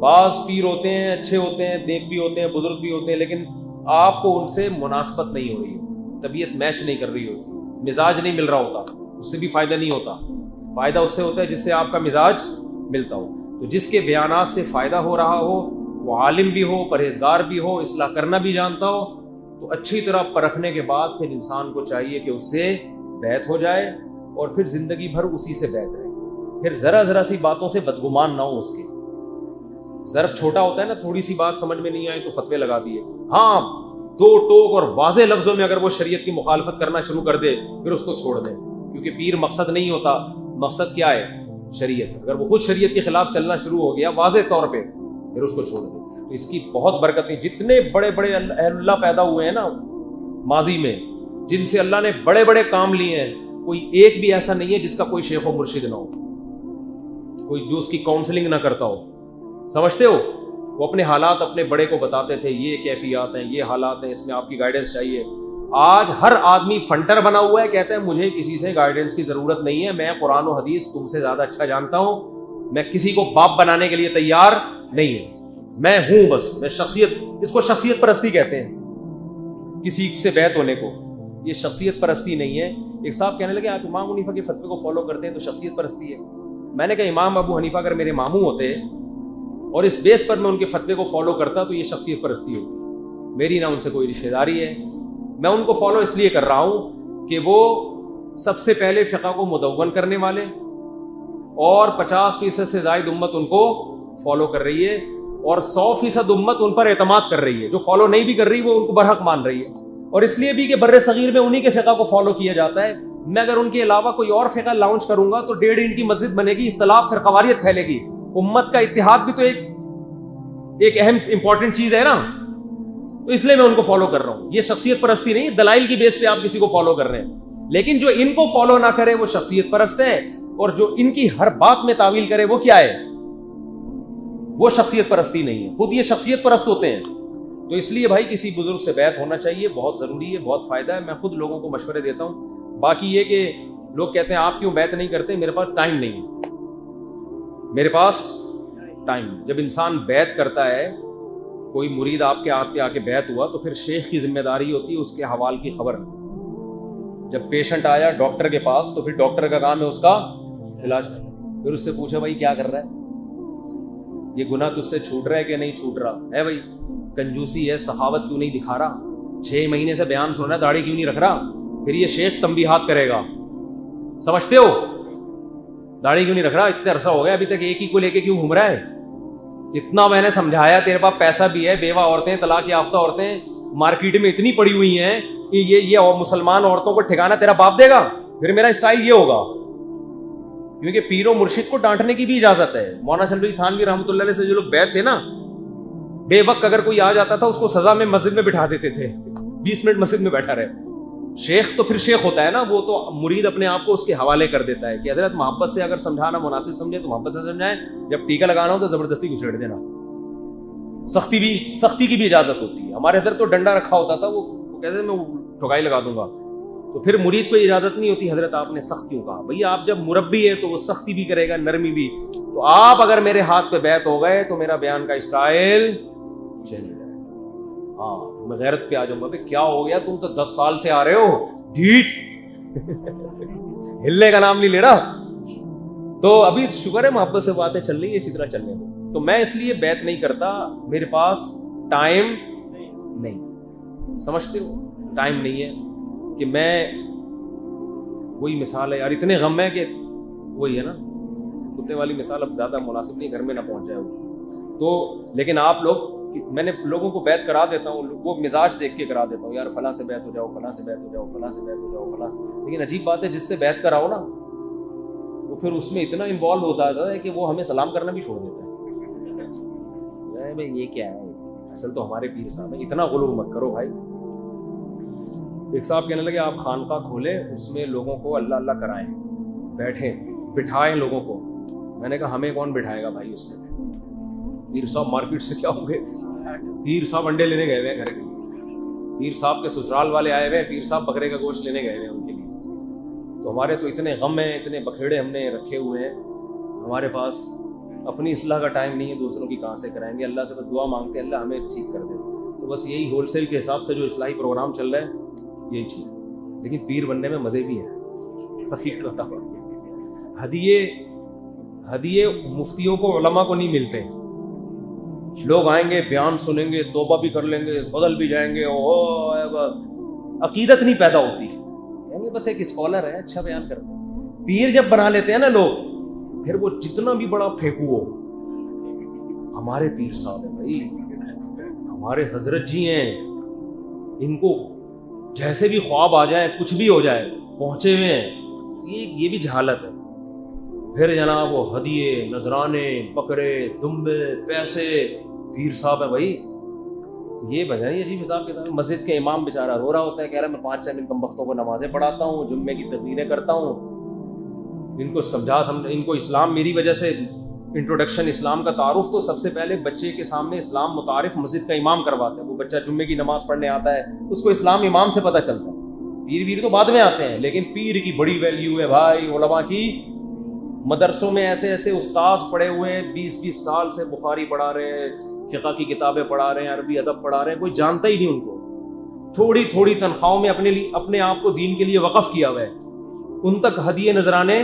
بعض پیر ہوتے ہیں اچھے ہوتے ہیں، نیک بھی ہوتے ہیں، بزرگ بھی ہوتے ہیں، لیکن آپ کو ان سے مناسبت نہیں ہو رہی ہوتی، طبیعت میچ نہیں کر رہی ہوتی، مزاج نہیں مل رہا ہوتا، اس سے بھی فائدہ نہیں ہوتا. فائدہ اس سے ہوتا ہے جس سے آپ کا مزاج ملتا ہو. تو جس کے بیانات سے فائدہ ہو رہا ہو، وہ عالم بھی ہو، پرہیزگار بھی ہو، اصلاح کرنا بھی جانتا ہو، تو اچھی طرح پرکھنے کے بعد پھر انسان کو چاہیے کہ اس سے بیعت ہو جائے اور پھر زندگی بھر اسی سے بیعت رہے. پھر ذرا ذرا سی باتوں سے بدگمان نہ ہو. اس کے ظرف چھوٹا ہوتا ہے نا، تھوڑی سی بات سمجھ میں نہیں آئی تو فتوے لگا دیے. ہاں، دو ٹوک اور واضح لفظوں میں اگر وہ شریعت کی مخالفت کرنا شروع کر دے پھر اس کو چھوڑ دیں، کیونکہ پیر مقصد نہیں ہوتا. مقصد کیا ہے؟ شریعت. اگر وہ خود شریعت کے خلاف چلنا شروع ہو گیا واضح طور پہ، پھر اس کو چھوڑ دیں. تو اس کی بہت برکتیں. جتنے بڑے بڑے اہل اللہ پیدا ہوئے ہیں نا ماضی میں، جن سے اللہ نے بڑے بڑے کام لیے ہیں، کوئی ایک بھی ایسا نہیں ہے جس کا کوئی شیخ و مرشد نہ ہو، کوئی جو اس کی کاؤنسلنگ نہ کرتا ہو. سمجھتے ہو؟ وہ اپنے حالات اپنے بڑے کو بتاتے تھے، یہ کیفیات ہیں، یہ حالات ہیں، اس میں آپ کی گائیڈنس چاہیے. آج ہر آدمی فنٹر بنا ہوا ہے، کہتا ہے مجھے کسی سے گائیڈنس کی ضرورت نہیں ہے، میں قرآن و حدیث تم سے زیادہ اچھا جانتا ہوں، میں کسی کو باپ بنانے کے لیے تیار نہیں ہوں، میں ہوں بس. میں شخصیت، اس کو شخصیت پرستی کہتے ہیں، کسی سے بیعت ہونے کو. یہ شخصیت پرستی نہیں ہے. ایک صاحب کہنے لگے آپ امام حنیفہ کے فتوے کو فالو کرتے ہیں تو شخصیت پرستی ہے. میں نے کہا امام ابو حنیفہ اگر میرے ماموں ہوتے اور اس بیس پر میں ان کے فتوے کو فالو کرتا تو یہ شخصیت پرستی ہوتی. میری نہ ان سے کوئی رشتہ داری ہے. میں ان کو فالو اس لیے کر رہا ہوں کہ وہ سب سے پہلے فقہ کو مدون کرنے والے، اور 50% سے زائد امت ان کو فالو کر رہی ہے، اور 100% امت ان پر اعتماد کر رہی ہے. جو فالو نہیں بھی کر رہی وہ ان کو برحق مان رہی ہے. اور اس لیے بھی کہ بر صغیر میں انہی کے فقہ کو فالو کیا جاتا ہے. میں اگر ان کے علاوہ کوئی اور فقہ لانچ کروں گا تو 1.5 انچ کی مسجد بنے گی، اختلاف پھر قواریت پھیلے گی. امت کا اتحاد بھی تو ایک اہم امپورٹنٹ چیز ہے نا. تو اس لیے میں ان کو فالو کر رہا ہوں. یہ شخصیت پرستی نہیں، دلائل کی بیس پہ آپ کسی کو فالو کر رہے ہیں. لیکن جو ان کو فالو نہ کرے وہ شخصیت پرست ہے، اور جو ان کی ہر بات میں تعویل کرے وہ کیا ہے؟ وہ شخصیت پرستی نہیں ہے، خود یہ شخصیت پرست ہوتے ہیں. تو اس لیے بھائی کسی بزرگ سے بیعت ہونا چاہیے، بہت ضروری ہے، بہت فائدہ ہے. میں خود لوگوں کو مشورے دیتا ہوں. باقی یہ کہ لوگ کہتے ہیں آپ کیوں بیعت نہیں کرتے؟ میرے پاس ٹائم نہیں ہے. میرے پاس ٹائم. جب انسان بیعت کرتا ہے، کوئی مرید آپ کے آ کے بیعت ہوا تو پھر شیخ کی ذمہ داری ہوتی ہے اس کے حوال کی خبر. جب پیشنٹ آیا ڈاکٹر کے پاس تو پھر ڈاکٹر کا کام ہے اس کا علاج. پھر اس سے پوچھا بھائی کیا کر رہا ہے، یہ گناہ تجھ سے چھوٹ رہا ہے کہ نہیں چھوٹ رہا ہے؟ بھائی کنجوسی ہے، سخاوت کیوں نہیں دکھا رہا؟ 6 مہینے سے بیان سن رہا ہے، داڑھی کیوں نہیں رکھ رہا؟ پھر یہ شیخ تنبیہات کرے گا. سمجھتے ہو؟ داڑھی کیوں نہیں رکھ رہا؟ اتنا عرصہ ہو گیا ابھی تک ایک ہی کو لے کے کیوں گھوم رہا ہے؟ اتنا میں نے سمجھایا، تیرے پاس پیسہ بھی ہے، بیوہ عورتیں، طلاق یافتہ عورتیں مارکیٹ میں اتنی پڑی ہوئی ہیں کہ یہ مسلمان عورتوں کو ٹھکانا تیرا باپ دے گا؟ پھر میرا اسٹائل یہ ہوگا. کیونکہ پیر و مرشد کو ڈانٹنے کی بھی اجازت ہے. مولانا شلبی تھانوی رحمۃ اللہ علیہ سے جو لوگ بیعت تھے نا، بے وقت اگر کوئی آ جاتا تھا اس کو سزا میں مسجد میں بٹھا دیتے تھے، 20 منٹ مسجد میں بیٹھا رہے. شیخ تو پھر شیخ ہوتا ہے نا، وہ تو مرید اپنے آپ کو اس کے حوالے کر دیتا ہے کہ حضرت محبت سے اگر سمجھانا مناسب سمجھے تو محبت سے سمجھائیں، جب ٹیکا لگانا ہو تو زبردستی گھسیٹ دینا. سختی کی بھی اجازت ہوتی ہے. ہمارے حضرت تو ڈنڈا رکھا ہوتا تھا، وہ کہتے ہیں میں ٹھکائی لگا دوں گا. تو پھر مرید کو اجازت نہیں ہوتی حضرت آپ نے سخت کیوں کہا؟ بھئی آپ جب مربی ہے تو وہ سختی بھی کرے گا، نرمی بھی. تو آپ اگر میرے ہاتھ پہ بیعت ہو گئے تو میرا بیان کا اسٹائل چینج ہو جائے. ہاں میں غیرت پہ آ جاؤں گا. بھئی کیا ہو گیا، تم تو 10 سال سے آ رہے ہو ڈھیٹ ہلنے کا نام نہیں لے رہا. تو ابھی شکر ہے محبت سے باتیں چل رہی ہے، اسی طرح چلنے دو. تو میں اس لیے بیعت نہیں کرتا، میرے پاس ٹائم نہیں. سمجھتے ہو؟ ٹائم نہیں ہے کہ میں وہی مثال ہے یار، اتنے غم ہے کہ وہی ہے نا کتے والی مثال، اب زیادہ مناسب نہیں، گھر میں نہ پہنچ جائے وہ تو. لیکن آپ لوگ، میں نے لوگوں کو بیعت کرا دیتا ہوں، وہ مزاج دیکھ کے کرا دیتا ہوں، یار فلاں سے بیعت ہو جاؤ، فلاں سے بیعت ہو جاؤ، فلاں سے بیعت ہو جاؤ، فلاں. لیکن عجیب بات ہے جس سے بیعت کراؤ نا وہ پھر اس میں اتنا انوالو ہوتا ہے کہ وہ ہمیں سلام کرنا بھی چھوڑ دیتا ہے. بھائی یہ کیا ہے، اصل تو ہمارے پیر صاحب ہیں. اتنا غلو مت کرو بھائی. ایک صاحب کہنے لگے آپ خانقاہ کھولیں، اس میں لوگوں کو اللہ اللہ کرائیں، بیٹھیں بٹھائیں لوگوں کو. میں نے کہا ہمیں کون بٹھائے گا بھائی اس میں؟ پیر صاحب مارکیٹ سے کیا ہوں گے؟ پیر صاحب انڈے لینے گئے ہوئے ہیں گھر کے لیے، پیر صاحب کے سسرال والے آئے ہوئے، پیر صاحب بکرے کا گوشت لینے گئے ہوئے ہیں ان کے لیے. تو ہمارے تو اتنے غم ہیں، اتنے بکھیڑے ہم نے رکھے ہوئے ہیں، ہمارے پاس اپنی اصلاح کا ٹائم نہیں ہے، دوسروں کی کہاں سے کرائیں گے؟ اللہ سے بس دعا مانگتے ہیں اللہ ہمیں ٹھیک کر دے. تو بس یہی ہول سیل کے حساب سے جو اصلاحی پروگرام چل رہا ہے یہی ٹھیک ہے. لیکن پیر بننے میں مزے بھی ہیں. حقیقت بتاؤ، ہدیے مفتیوں کو، علماء کو نہیں ملتے. لوگ آئیں گے، بیان سنیں گے، توبہ بھی کر لیں گے، بدل بھی جائیں گے، عقیدت نہیں پیدا ہوتی. کہیں گے بس ایک اسکالر ہے، اچھا بیان کرتے ہیں. پیر جب بنا لیتے ہیں نا لوگ، پھر وہ جتنا بھی بڑا پھینکو ہو، ہمارے پیر صاحب ہیں بھائی، ہمارے حضرت جی ہیں، ان کو جیسے بھی خواب آ جائے، کچھ بھی ہو جائے، پہنچے ہوئے ہیں. یہ بھی جہالت ہے. پھر جناب وہ ہدیے، نذرانے، بکرے، دمبے، پیسے، پیر صاحب ہیں بھائی. یہ وجہ ہے عجیب حساب کے. مسجد کے امام بیچارہ رو رہا ہوتا ہے، کہہ رہا ہے میں 5 دن کم وقتوں کو نمازیں پڑھاتا ہوں، جمعے کی تقریریں کرتا ہوں، ان کو ان کو اسلام میری وجہ سے انٹروڈکشن اسلام کا تعارف تو سب سے پہلے بچے کے سامنے اسلام متعارف مسجد کا امام کرواتا ہے. وہ بچہ جمعے کی نماز پڑھنے آتا ہے، اس کو اسلام امام سے پتہ چلتا ہے. پیر تو بعد میں آتے ہیں، لیکن پیر کی بڑی ویلیو ہے بھائی علماء کی. مدرسوں میں ایسے ایسے استاذ پڑھے ہوئے ہیں، 20 سال سے بخاری پڑھا رہے ہیں، فقہ کی کتابیں پڑھا رہے ہیں، عربی ادب پڑھا رہے ہیں، کوئی جانتا ہی نہیں ان کو. تھوڑی تنخواہوں میں اپنے آپ کو دین کے لیے وقف کیا ہوا ہے. ان تک ہدیے نذرانے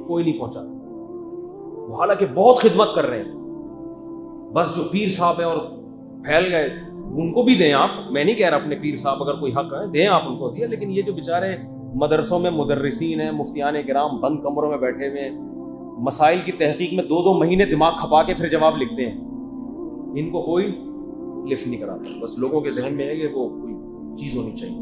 کوئی نہیں پہنچا، حالانکہ بہت خدمت کر رہے ہیں. بس جو پیر صاحب ہیں اور پھیل گئے، ان کو بھی دیں آپ. میں نہیں کہہ رہا اپنے پیر صاحب اگر کوئی حق ہے دیں آپ ان کو دیا، لیکن یہ جو بیچارے مدرسوں میں مدرسین ہیں، مفتیان کرام بند کمروں میں بیٹھے ہوئے ہیں، مسائل کی تحقیق میں 2 مہینے دماغ کھپا کے پھر جواب لکھتے ہیں، ان کو کوئی لفٹ نہیں کراتا. بس لوگوں کے ذہن میں ہے کہ وہ کوئی چیز ہونی چاہیے.